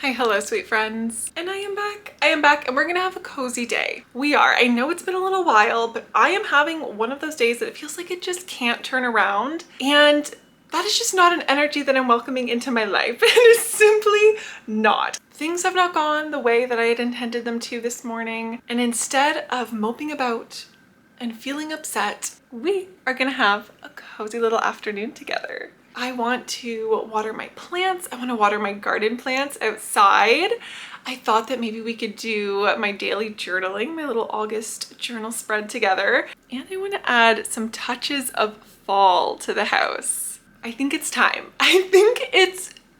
Hi, hello, sweet friends. And I am back, and we're gonna have a cozy day. We are. I know it's been a little while, but I am having one of those days that it feels like it just can't turn around. And that is just not an energy that I'm welcoming into my life. It is simply not. Things have not gone the way that I had intended them to this morning. And instead of moping about and feeling upset, we are gonna have a cozy little afternoon together. I want to water my plants. I want to water my garden plants outside. I thought that maybe we could do my daily journaling, my little August journal spread together. And I want to add some touches of fall to the house. I think it's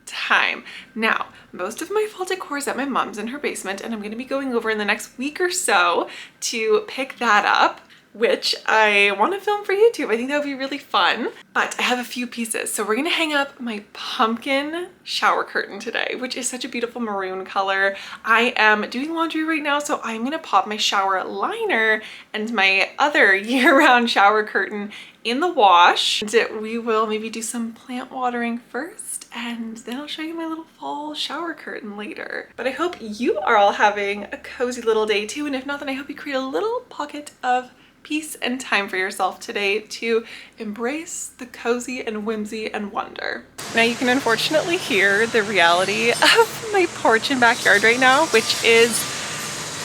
time. Now, most of my fall decor is at my mom's in her basement, and I'm going to be going over in the next week or so to pick that up, which I want to film for YouTube. I think that would be really fun, but I have a few pieces. So we're gonna hang up my pumpkin shower curtain today, which is such a beautiful maroon color. I am doing laundry right now, so I'm gonna pop my shower liner and my other year-round shower curtain in the wash. And we will maybe do some plant watering first, and then I'll show you my little fall shower curtain later. But I hope you are all having a cozy little day too, and if not, then I hope you create a little pocket of peace and time for yourself today to embrace the cozy and whimsy and wonder. Now you can unfortunately hear the reality of my porch and backyard right now, which is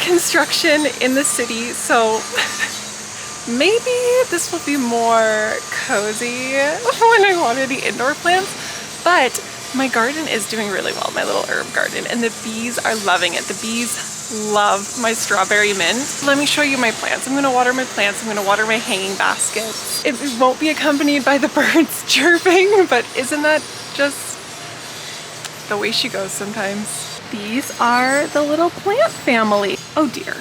construction in the city. So maybe this will be more cozy when I water the indoor plants, but my garden is doing really well, my little herb garden, and the bees are loving it. The bees love my strawberry mint. Let me show you my plants. I'm gonna water my plants. I'm gonna water my hanging baskets. It won't be accompanied by the birds chirping, but isn't that just the way she goes sometimes? These are the little plant family. Oh dear.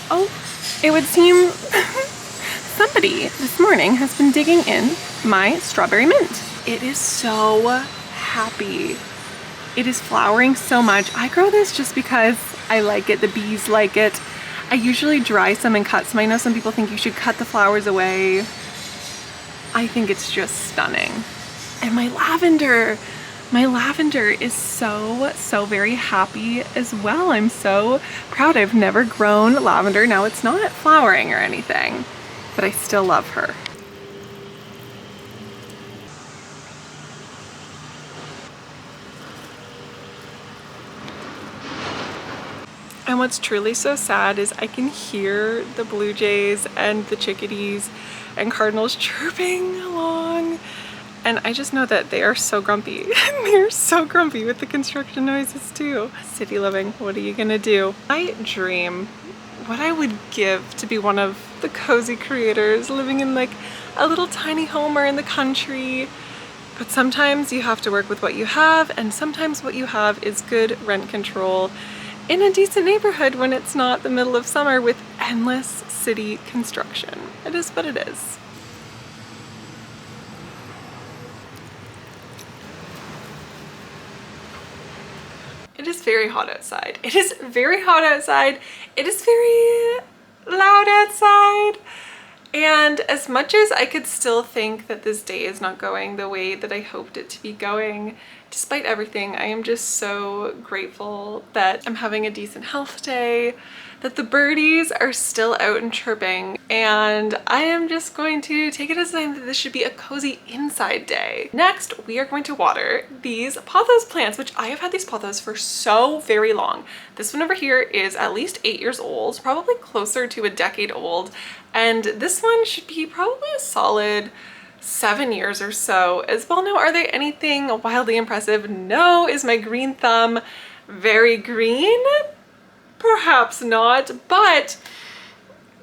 Oh, it would seem somebody this morning has been digging in my strawberry mint. It is so happy. It is flowering so much. I grow this just because I like it. The bees like it. I usually dry some and cut some. I know some people think you should cut the flowers away. I think it's just stunning. And my lavender is so very happy as well. I'm so proud. I've never grown lavender. Now it's not flowering or anything, but I still love her. And what's truly so sad is I can hear the blue jays and the chickadees and cardinals chirping along. And I just know that they are so grumpy. They're so grumpy with the construction noises too. City living, what are you gonna do? I dream what I would give to be one of the cozy creators living in like a little tiny home or in the country. But sometimes you have to work with what you have, and sometimes what you have is good rent control in a decent neighborhood when it's not the middle of summer with endless city construction. It is what it is. It is very hot outside. It is very hot outside. It is very loud outside. And as much as I could still think that this day is not going the way that I hoped it to be going, despite everything, I am just so grateful that I'm having a decent health day, that the birdies are still out and chirping, and I am just going to take it as a sign that this should be a cozy inside day. Next, we are going to water these pothos plants, which I have had these pothos for so very long. This one over here is at least 8 years old, probably closer to a decade old, and this one should be probably a solid 7 years or so as well. Now, are they anything wildly impressive? No. Is my green thumb very green? Perhaps not, but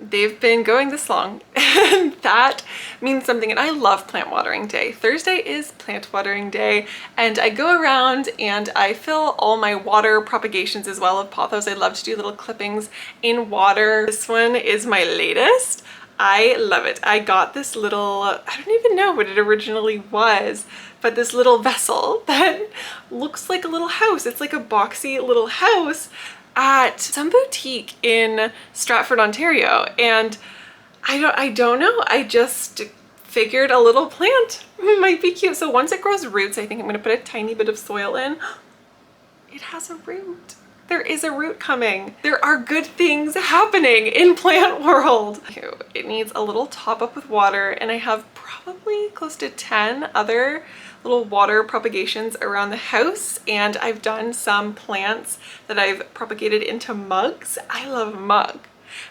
they've been going this long and that means something. And I love plant watering day. Thursday is plant watering day, and I go around and I fill all my water propagations as well of pothos. I love to do little clippings in water. This one is my latest. I love it. I got this little, I don't even know what it originally was, but this little vessel that looks like a little house. It's like a boxy little house at some boutique in Stratford, Ontario. And I don't know. I just figured a little plant might be cute. So once it grows roots, I think I'm gonna put a tiny bit of soil in. it has a root. There is a root coming. There are good things happening in plant world. It needs a little top up with water, and I have probably close to 10 other little water propagations around the house, and I've done some plants that I've propagated into mugs. I love a mug,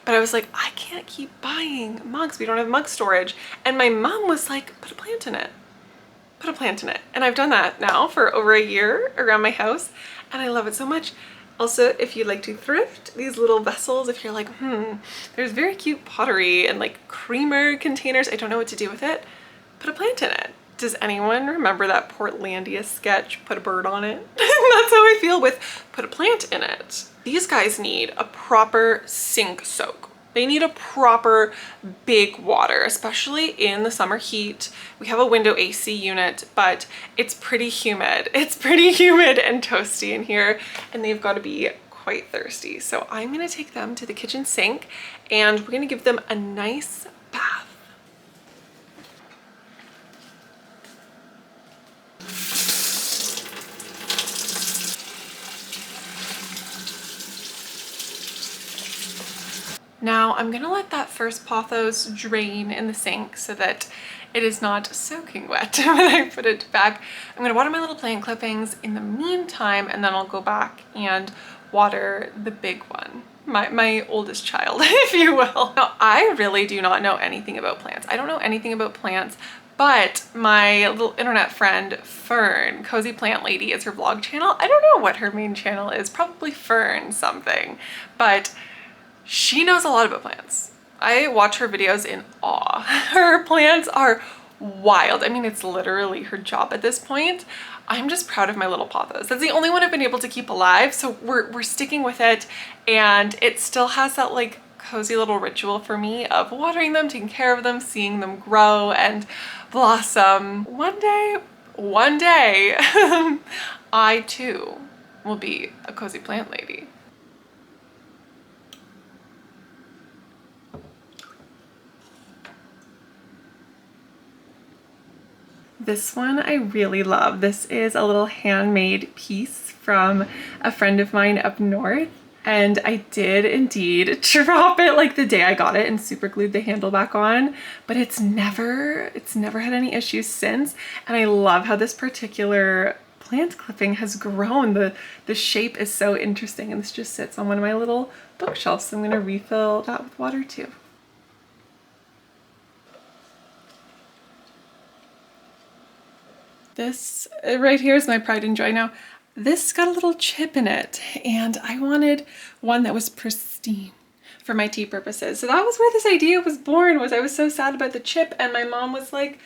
but I was like, I can't keep buying mugs. We don't have mug storage. And my mom was like, put a plant in it. Put a plant in it. And I've done that now for over a year around my house, and I love it so much. Also, if you like to thrift these little vessels, if you're like, there's very cute pottery and like creamer containers, I don't know what to do with it, put a plant in it. Does anyone remember that Portlandia sketch, put a bird on it? That's how I feel with put a plant in it. These guys need a proper sink soak. They need a proper big water, especially in the summer heat. We have a window AC unit, but it's pretty humid. It's pretty humid and toasty in here, and they've got to be quite thirsty. So I'm gonna take them to the kitchen sink, and we're gonna give them a nice bath. Now I'm gonna let that first pothos drain in the sink so that it is not soaking wet when I put it back. I'm gonna water my little plant clippings in the meantime, and then I'll go back and water the big one. My oldest child, if you will. Now, I really do not know anything about plants. I don't know anything about plants, but my little internet friend, Fern, Cozy Plant Lady is her vlog channel. I don't know what her main channel is, probably Fern something, but she knows a lot about plants. I watch her videos in awe. Her plants are wild. I mean, it's literally her job at this point. I'm just proud of my little pothos. That's the only one I've been able to keep alive, so we're sticking with it, and it still has that like cozy little ritual for me of watering them, taking care of them, seeing them grow and blossom. One day, I too will be a cozy plant lady. This one I really love. This is a little handmade piece from a friend of mine up north, and I did indeed drop it like the day I got it and super glued the handle back on, but it's never had any issues since. And I love how this particular plant clipping has grown. The shape is so interesting, and this just sits on one of my little bookshelves, so I'm gonna refill that with water too. This right here is my pride and joy. Now, this got a little chip in it, and I wanted one that was pristine for my tea purposes. So that was where this idea was born, was I was so sad about the chip, and my mom was like,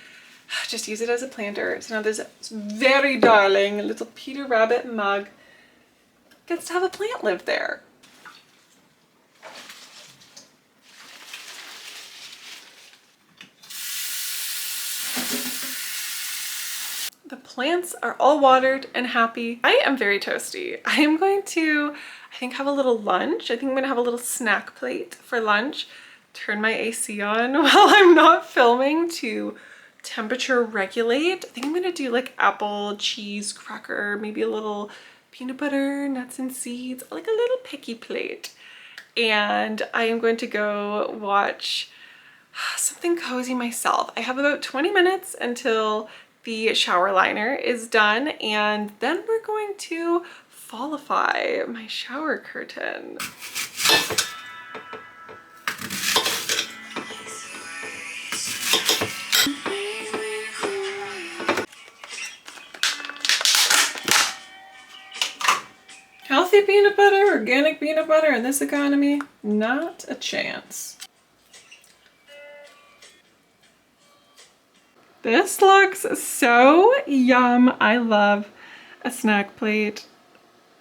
just use it as a planter. So now this very darling little Peter Rabbit mug gets to have a plant live there. The plants are all watered and happy. I am very toasty. I am going to, I think, have a little lunch. I think I'm gonna have a little snack plate for lunch. Turn my AC on while I'm not filming to temperature regulate. I think I'm gonna do like apple, cheese, cracker, maybe a little peanut butter, nuts and seeds, like a little picky plate. And I am going to go watch something cozy myself. I have about 20 minutes until the shower liner is done, and then we're going to fallify my shower curtain. Healthy peanut butter, organic peanut butter in this economy, not a chance. This looks so yum. I love a snack plate.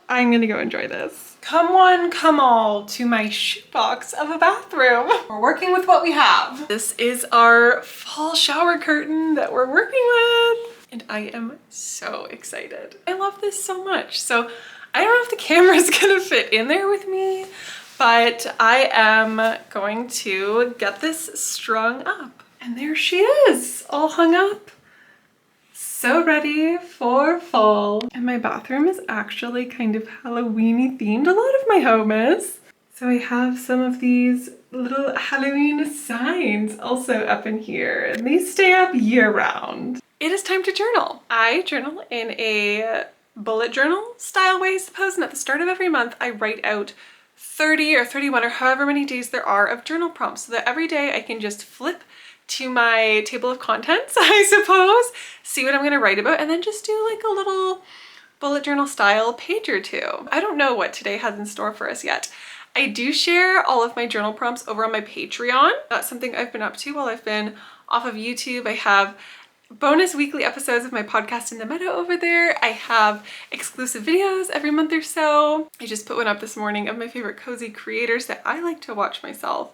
I'm gonna go enjoy this. Come one, come all to my shoebox of a bathroom. We're working with what we have. This is our fall shower curtain that we're working with, and I am so excited. I love this so much. So I don't know if the camera's gonna fit in there with me, but I am going to get this strung up. And there she is, all hung up. So ready for fall. And my bathroom is actually kind of Halloween-y themed. A lot of my home is. So I have some of these little Halloween signs also up in here, and these stay up year round. It is time to journal. I journal in a bullet journal style way, I suppose, and at the start of every month I write out 30 or 31 or however many days there are of journal prompts so that every day I can just flip to my table of contents, I suppose, see what I'm gonna write about, and then just do like a little bullet journal style page or two. I don't know what today has in store for us yet. I do share all of my journal prompts over on my Patreon. That's something I've been up to while I've been off of YouTube. I have bonus weekly episodes of my podcast in the Meadow over there. I have exclusive videos every month or so. I just put one up this morning of my favorite cozy creators that I like to watch myself.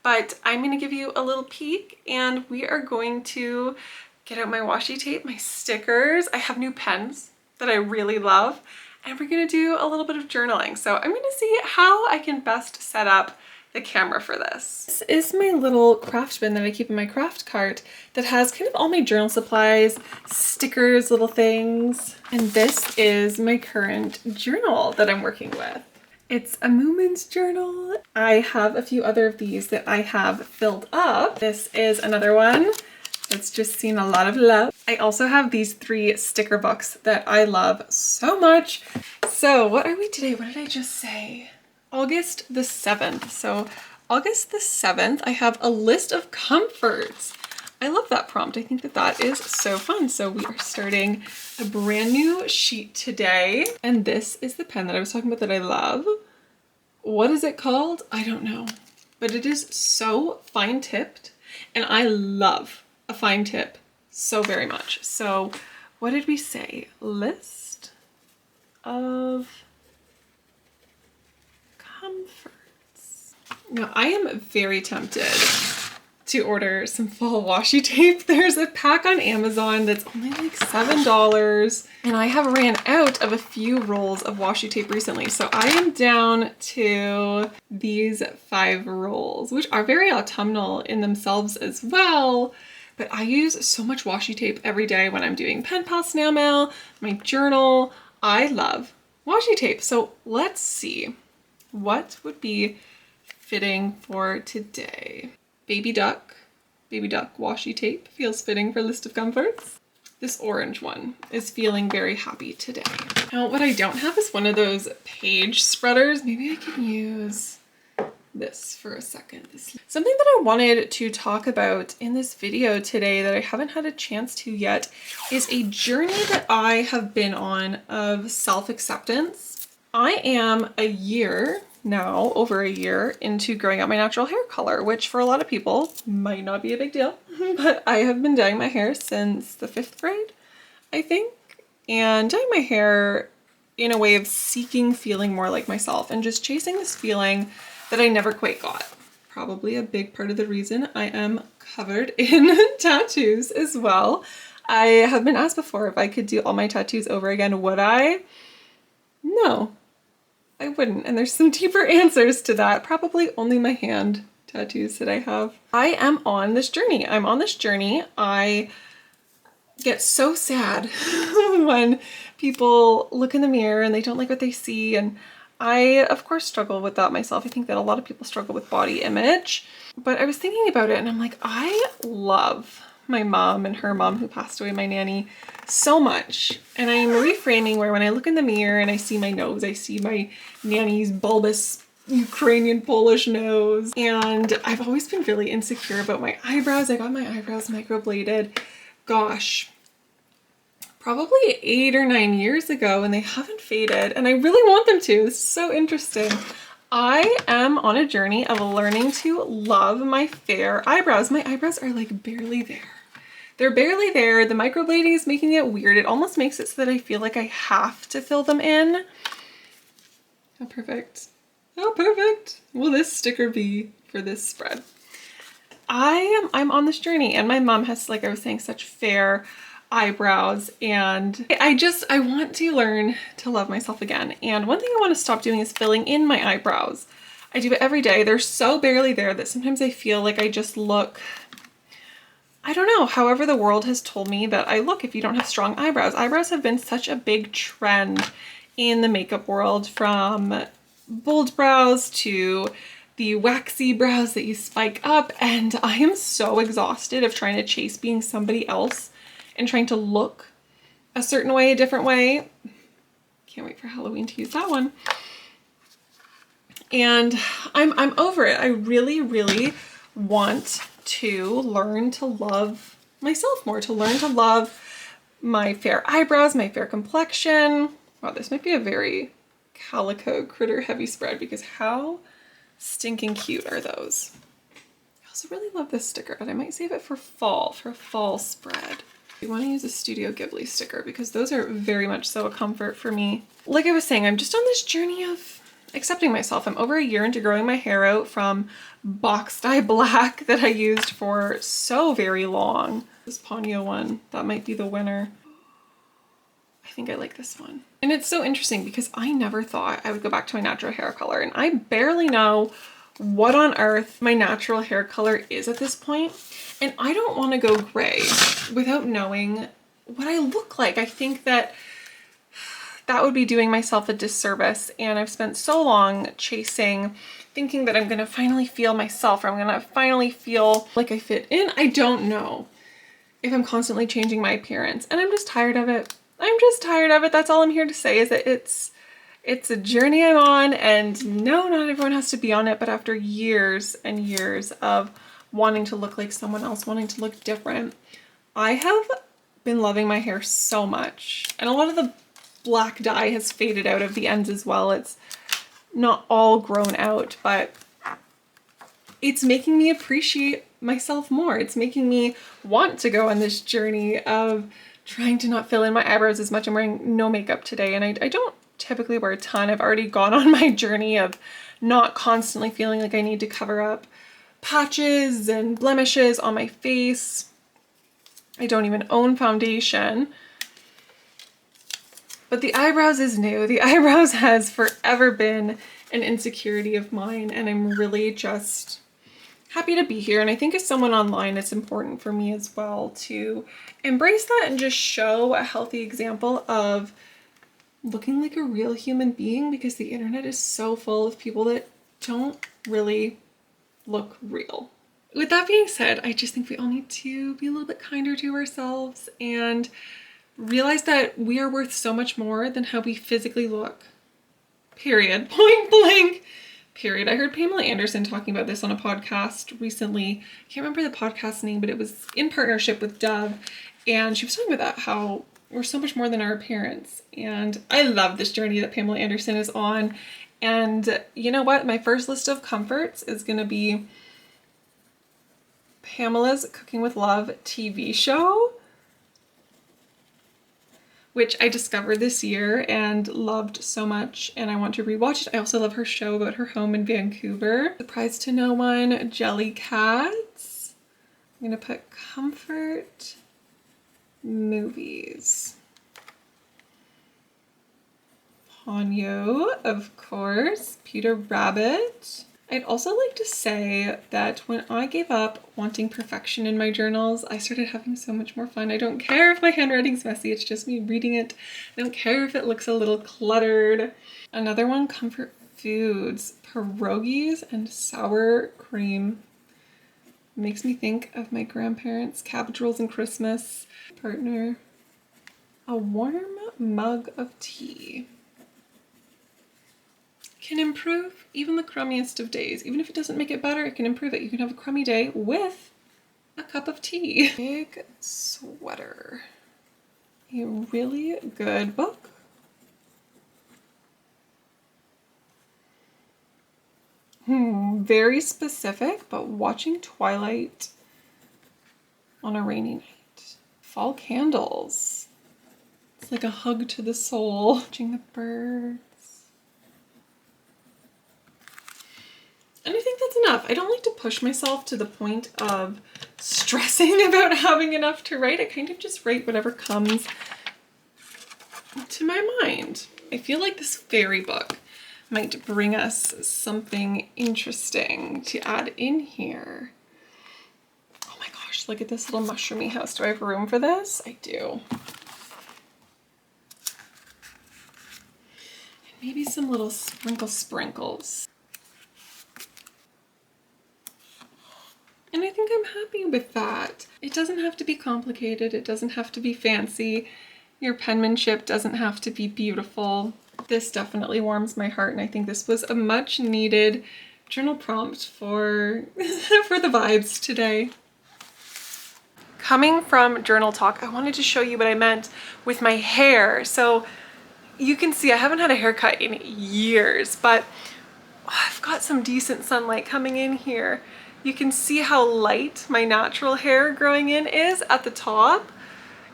But I'm gonna give you a little peek, and we are going to get out my washi tape, my stickers. I have new pens that I really love, and we're gonna do a little bit of journaling. So I'm gonna see how I can best set up the camera for this. This is my little craft bin that I keep in my craft cart that has kind of all my journal supplies, stickers, little things. And this is my current journal that I'm working with. It's a Moomins journal. I have a few other of these that I have filled up. This is another one that's just seen a lot of love. I also have these 3 sticker books that I love so much. So what are we today? What did I just say? August the 7th. So August the 7th, I have a list of comforts. I love that prompt. I think that that is so fun. So we are starting a brand new sheet today. And this is the pen that I was talking about that I love. What is it called? I don't know, but it is so fine tipped, and I love a fine tip so very much. So what did we say? List of comforts. Now I am very tempted to order some fall washi tape. There's a pack on Amazon that's only like $7, and I have ran out of a few rolls of washi tape recently. So I am down to these 5 rolls, which are very autumnal in themselves as well. But I use so much washi tape every day when I'm doing pen pal snail mail, my journal. I love washi tape. So let's see what would be fitting for today. Baby duck washi tape feels fitting for list of comforts. This orange one is feeling very happy today. Now what I don't have is one of those page spreaders. Maybe I can use this for a second. Something that I wanted to talk about in this video today that I haven't had a chance to yet is a journey that I have been on of self-acceptance. I am a year now, over a year, into growing out my natural hair color, which for a lot of people might not be a big deal, but I have been dyeing my hair since the 5th grade, I think, and dyeing my hair in a way of seeking feeling more like myself and just chasing this feeling that I never quite got. Probably a big part of the reason I am covered in tattoos as well. I have been asked before if I could do all my tattoos over again, would I? No. I wouldn't, and there's some deeper answers to that. Probably only my hand tattoos that I have. I am on this journey. I'm on this journey. I get so sad when people look in the mirror and they don't like what they see, and I, of course, struggle with that myself. I think that a lot of people struggle with body image, but I was thinking about it and I'm like, I love my mom and her mom who passed away, my nanny, so much. And I'm reframing where when I look in the mirror and I see my nose, I see my nanny's bulbous Ukrainian Polish nose. And I've always been really insecure about my eyebrows. I got my eyebrows microbladed, gosh, probably 8 or 9 years ago, and they haven't faded, and I really want them to. This is so interesting. I am on a journey of learning to love my fair eyebrows. My eyebrows are like barely there. They're barely there. The microblading is making it weird. It almost makes it so that I feel like I have to fill them in. How perfect. How perfect will this sticker be for this spread? I'm on this journey, and my mom has, like I was saying, such fair eyebrows, and I want to learn to love myself again. And one thing I want to stop doing is filling in my eyebrows. I do it every day. They're so barely there that sometimes I feel like I just look I don't know, however the world has told me that I look if you don't have strong eyebrows. Eyebrows have been such a big trend in the makeup world, from bold brows to the waxy brows that you spike up, and I am so exhausted of trying to chase being somebody else and trying to look a certain way, a different way. Can't wait for Halloween to use that one. And I'm over it. I really, really want to learn to love myself more, to learn to love my fair eyebrows, my fair complexion. Wow, this might be a very calico critter heavy spread, because how stinking cute are those? I also really love this sticker, but I might save it for a fall spread. I want to use a Studio Ghibli sticker because those are very much so a comfort for me. Like I was saying, I'm just on this journey of accepting myself. I'm over a year into growing my hair out from box dye black that I used for so very long. This Ponyo one, that might be the winner. I think I like this one. And it's so interesting because I never thought I would go back to my natural hair color, and I barely know what on earth my natural hair color is at this point. And I don't want to go gray without knowing what I look like. I think that would be doing myself a disservice, and I've spent so long chasing, thinking that I'm gonna finally feel myself, or I'm gonna finally feel like I fit in. I don't know if I'm constantly changing my appearance, and I'm just tired of it. I'm just tired of it. That's all I'm here to say, is that it's a journey I'm on, and no, not everyone has to be on it, but after years and years of wanting to look like someone else, wanting to look different, I have been loving my hair so much, and a lot of the black dye has faded out of the ends as well. It's not all grown out, but it's making me appreciate myself more. It's making me want to go on this journey of trying to not fill in my eyebrows as much. I'm wearing no makeup today, and I don't typically wear a ton. I've already gone on my journey of not constantly feeling like I need to cover up patches and blemishes on my face. I don't even own foundation. But the eyebrows is new. The eyebrows has forever been an insecurity of mine, and I'm really just happy to be here. And I think as someone online, it's important for me as well to embrace that and just show a healthy example of looking like a real human being, because the internet is so full of people that don't really look real. With that being said, I just think we all need to be a little bit kinder to ourselves and realize that we are worth so much more than how we physically look. Period. Point blank. Period. I heard Pamela Anderson talking about this on a podcast recently. I can't remember the podcast name, but it was in partnership with Dove. And she was talking about that, how we're so much more than our appearance. And I love this journey that Pamela Anderson is on. And you know what? My first list of comforts is going to be Pamela's Cooking with Love TV show, which I discovered this year and loved so much, and I want to rewatch it. I also love her show about her home in Vancouver. Surprise to no one, Jelly Cats. I'm gonna put comfort movies. Ponyo, of course, Peter Rabbit. I'd also like to say that when I gave up wanting perfection in my journals, I started having so much more fun. I don't care if my handwriting's messy, it's just me reading it. I don't care if it looks a little cluttered. Another one, comfort foods, pierogies and sour cream. Makes me think of my grandparents' cabbage rolls and Christmas. Partner, a warm mug of tea. Can improve even the crummiest of days. Even if it doesn't make it better, it can improve it. You can have a crummy day with a cup of tea. Big Sweater. A really good book. Very specific, but watching Twilight on a rainy night. Fall candles. It's like a hug to the soul. Watching the birds. And I think that's enough. I don't like to push myself to the point of stressing about having enough to write. I kind of just write whatever comes to my mind. I feel like this fairy book might bring us something interesting to add in here. Oh my gosh, gosh, look at this little mushroomy house. Do I have room for this? I do. And maybe some little sprinkles. And I think I'm happy with that. It doesn't have to be complicated. It doesn't have to be fancy. Your penmanship doesn't have to be beautiful. This definitely warms my heart, and I think this was a much needed journal prompt for the vibes today. Coming from journal talk, I wanted to show you what I meant with my hair. So you can see I haven't had a haircut in years, but I've got some decent sunlight coming in here. You can see how light my natural hair growing in is at the top.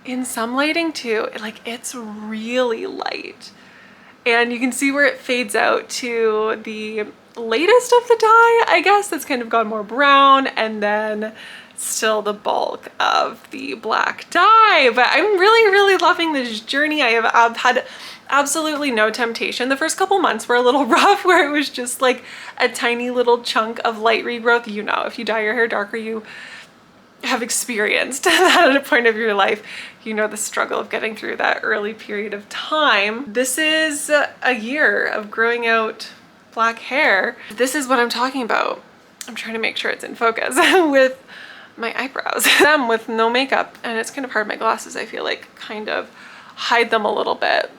In some lighting too, it's really light. And you can see where it fades out to the latest of the dye, I guess, that's kind of gone more brown, and then still the bulk of the black dye. But I'm really loving this journey. I've had absolutely no temptation. The first couple months were a little rough, where it was just like a tiny little chunk of light regrowth. You know, if you dye your hair darker, you have experienced that at a point of your life. You know the struggle of getting through that early period of time. This is a year of growing out black hair. This is what I'm talking about. I'm trying to make sure it's in focus with my eyebrows. Them with no makeup, and it's kind of hard. My glasses, I feel like, kind of hide them a little bit.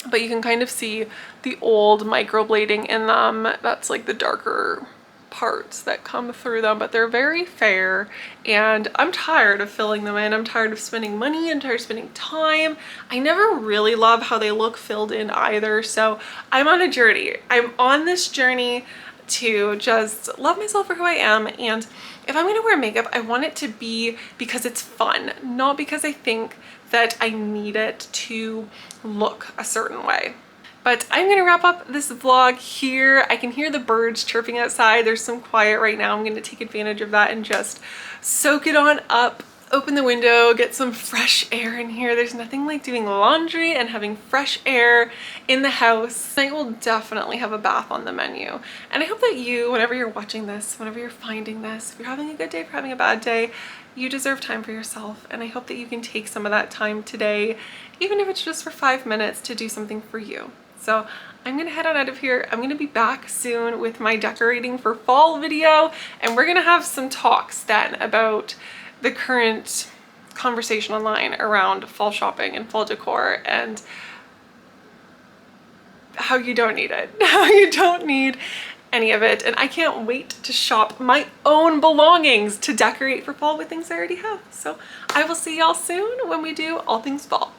But you can kind of see the old microblading in them. That's like the darker parts that come through them, but they're very fair, and I'm tired of filling them in. I'm tired of spending money. I'm tired of spending time. I never really love how they look filled in either, so I'm on a journey. I'm on this journey to just love myself for who I am, and if I'm gonna wear makeup, I want it to be because it's fun, not because I think that I need it to look a certain way. But I'm gonna wrap up this vlog here. I can hear the birds chirping outside. There's some quiet right now. I'm gonna take advantage of that and just soak it on up, open the window, get some fresh air in here. There's nothing like doing laundry and having fresh air in the house. I will definitely have a bath on the menu. And I hope that you, whenever you're watching this, whenever you're finding this, if you're having a good day, if you're having a bad day, you deserve time for yourself. And I hope that you can take some of that time today, even if it's just for 5 minutes, to do something for you. So I'm gonna head on out of here. I'm gonna be back soon with my decorating for fall video, and we're gonna have some talks then about the current conversation online around fall shopping and fall decor, and how you don't need it, how you don't need any of it. And I can't wait to shop my own belongings to decorate for fall with things I already have. So I will see y'all soon when we do all things fall.